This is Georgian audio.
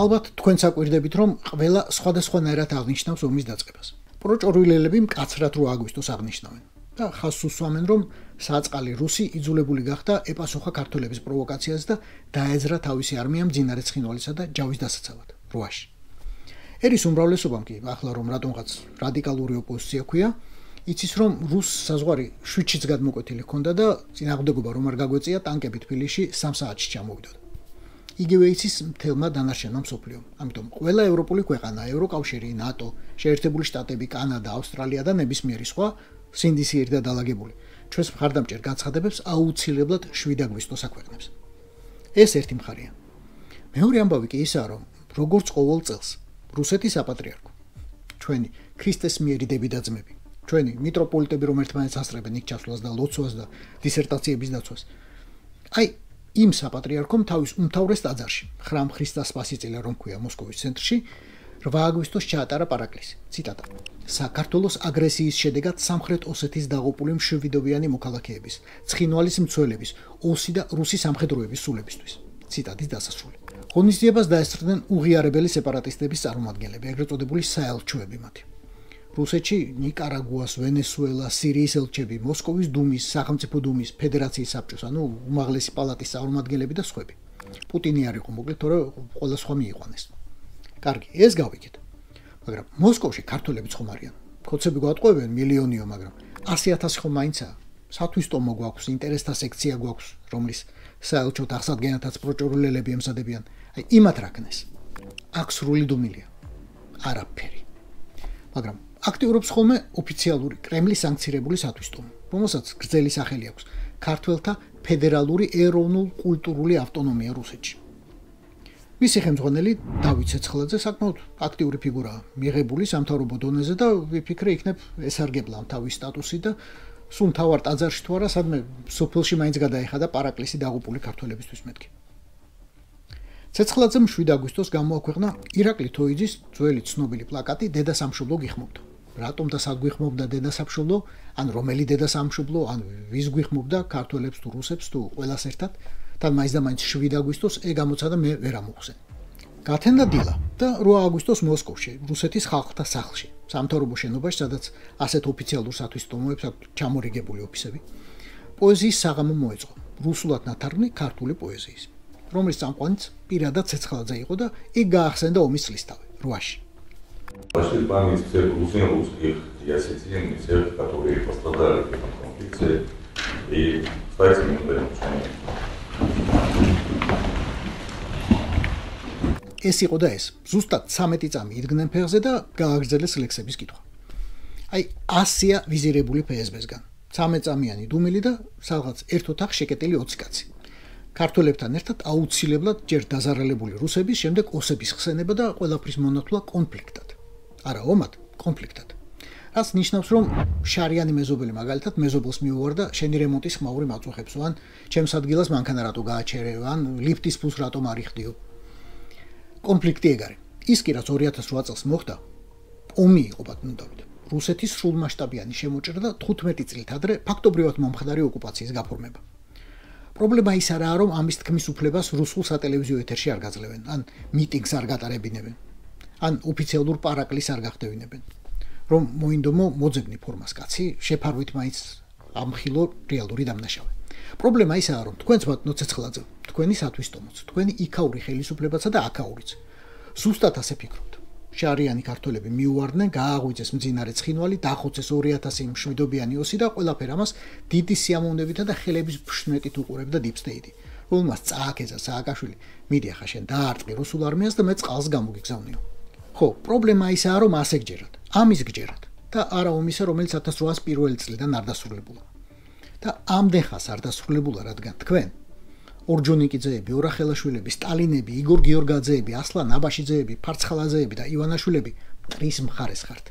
ალბათ თქვენ საკვირდებით, რომ ყველა სხვადასხვანაირად აღნიშნავს ომის დაწყებას. პროჭორვილელები მკაცრად 8 აგვისტოს აღნიშნავენ და ხაზს უსვამენ, რომ საწყალი რუსი იძულებული გახდა ეპასუხა ქართველების პროვოკაციას და დაეძრა თავისი არმია მძინარე ცხინვალისა და ჯავის დასაცავად რუაში. ერის უმრავლესობამ კი ახლა რომ რატომღაც რადიკალური ოპოზიცია ქვია, იცის რომ რუს საზღვარი 7-ში გადმოკვეთილი ჰქონდა და წინააღმდეგობა რომ არ გაგვეწია ტანკები თბილისში 3 საათში ჩამოვიდოდა. იგივე იცის მთელმა დანარჩენმა მსოფლიომ. ამიტომ ყველა ევროპული ქვეყანა, ევროკავშირი, ნატო, შეერთებული შტატები, კანადა, ავსტრალია და ნებისმიერი სხვა სინდისიერი და დალაგებული ჩვენს მხარდამჭერ განცხადებებს აუცილებლად 7 აგვისტოს აქვეყნებს. ეს ერთი მხარეა. მეორე ამბავი კი ისაა, რომ როგორც ყოველ წელს რუსეთის საპატრიარქო, ჩვენი ქრისტესმიერი დები და ძმები, ჩვენი მიტროპოლიტები რომ ერთმანეთს ასწრებენ იქ ჩასვლას და ლოცვას და დისერტაციების დაცვას. აი იმ საპატრიარქომ თავის უმთავრეს ტაძარში, ხრამ ქრისტეს სპასიცილა რომ ქვია მოსკოვის ცენტრში, 8 აგვისტოს ჩაატარა პარაკლისი. ციტატა: საქართველოს აგრესიის შედეგად სამხრეთ ოსეთის დაღუპული მშვიდობიანი მოქალაქეების, ცხინვალის მცველების, ოსი და რუსი სამხედროების სულებისთვის. ციტატის დასასრული. ღონისძიებას დაესწრნენ უღიარებელი სეპარატისტების წარმომადგენლები, ეგრეთ წოდებული საელჩოები მათი. რუსეთში ნიკარაგუას, ვენესუელა, სირიის ელჩები, მოსკოვის დუმის, სახელმწიფო დუმის, ფედერაციის საბჭოს, ანუ უმაღლესი პალატის წარმომადგენლები და სხვები. პუტინი არ იყო მოკლედ, თორე ყველა სხვა მიიყვანეს. კარგი, ეს გავიგეთ. მაგრამ მოსკოვში ქართველებიც ხომ არიან. ქოცები გვატყუებენ მილიონიო, მაგრამ 100,000 ხომ მაინცაა. სათვისტომო გვაქვს, ინტერესთა სექცია გვაქვს, რომლის საელჩოთ აღსადგენათაც პროჭორვილელები ემზადებიან. აი იმათ რაკნეს. აქ სრული დუმილია. არაფერი. მაგრამ აქტიურობს ხოლმე ოფიციალური კრემლის სანქცირებული სათვისტომო, რომელსაც გრძელი სახელი აქვს ქართველთა ფედერალური ეროვნულ-კულტურული ავტონომია რუსეთში. მისი ხელმძღვანელი დავით ცეცხლაძე საკმაოდ აქტიური ფიგურაა, მიღებული სამთავრობო დონეზე და ვიფიქრე იქნებ ესარგებლა თავის სტატუსი და სულ მთავარ ტაძარში თუ არა, სადმე სოფელში მაინც გადაეხადა პარაკლისი დაღუპული ქართველებისთვის მეთქი. ცეცხლაძემ 7 აგვისტოს გამოაქვეყნა ირაკლი თოიძის ძველი ცნობილი პლაკატი დედა სამშობლო გიხმობთ. რატომ და სად გვიხმობდა დედა სამშობლო, ან რომელი დედა სამშობლო, ან ვის გვიხმობდა, ქართველებს თუ რუსებს თუ ყველას ერთად, თან მაინც და მაინც 7 აგვისტოს გამოცადა მე ვერ ამოვხსენ. გათენდა დილა და 8 აგვისტოს მოსკოვში, რუსეთის ხალხთა სახლში, სამთავრობო შენობაში, სადაც ასეთ ოფიციალურ სათვისტომოებს აქვს ჩამორიგებული ოფისები. პოეზიის საღამო მოეწყო, რუსულად ნათარგმნი ქართული პოეზიის, რომლის წამყვანიც პირადად ცეცხლაძე იყო და იქ გაახსენდა ომის წლისთავი, რუაში. Пошли память всех русских и осетин, и всех, которые пострадали в этом конфликте, и стать минутами учения. ეს იყო და ეს, ზუსტად 13 წამი იდგნენ ფეხზე და გააგრძელეს ლექსების კითხვა. აი 100-ია ვიზირებული ფსბ-სგან, 13 წამიანი დუმილი და სადღაც ერთ ოთახში შეკეტილი 20 კაცი. ქართველებთან ერთად აუცილებლად ჯერ დაზარალებული რუსების, შემდეგ ოსების ხსენება და ყველაფრის მონათვლა კონფლიქტად. არა ომად, კონფლიქტად. რაც ნიშნავს, რომ შარიანი მეზობელი მაგალითად მეზობელს მიუვარდა შენი რემონტის ხმაური მაწუხებსო, ან ჩემს ადგილას მანქანა რატო გააჩერე, ან ლიფტის ფულს რატომ არ იხდიო. კონფლიქტი ეგარე. ის კი რაც 2008 წელს მოხდა, ომი იყო ბატონო დავით. რუსეთის სრულმასშტაბიანი შემოჭრა და 15 წლით ადრე ფაქტობრივად მომხდარი ოკუპაციის გაფორმება. პრობლემა ის არაა, რომ ამის თქმის უფლებას რუსულ სატელევიზიო ეთერში არ გაძლევენ, ან მიტინგს არ გატარებინებენ, ან ოფიციალურ პარაკლისს არ გახდევინებენ. რომ მოინდომო მოძებნი ფორმას კაცი, შეფარვით მაინც ამხილო რეალური დამნაშავე. პრობლემა ისაა, რომ თქვენც ბატონო ცეცხლაძე, თქვენი სათვისტომოც, თქვენი იქაური ხელისუფლებაცა და აქაურიც. ზუსტად ასე ფიქრობთ. შარიანი ქართველები მიუვარდნენ, გააღვიძეს მძინარე ცხინვალი, დახოცეს 2000 მშვიდობიანი ოსი და ყველაფერ ამას დიდი სიამოვნებითა და ხელების ფშნეტით უყურებდა deep state-ი, რომელმაც წააკეცა სააკაშვილი, მიდი ახლა შენ დაარტყი რუსულ არმიას და მე წყალს გამოგიგზავნიო. ხო, პრობლემა ისაა, რომ ასე გჯერათ, ამის გჯერათ და არა ომისა, რომელიც 1801 წლიდან არ დასრულებულა. და ამდენ ხანს არ დასრულებულა, რადგან თქვენ ორჯონიკიძეები, ორახელაშვილები, სტალინები, იგორ გიორგაძეები, ასლან აბაშიძეები, ფარცხალაძეები და ივანაშვილები მტრის მხარეს ხართ.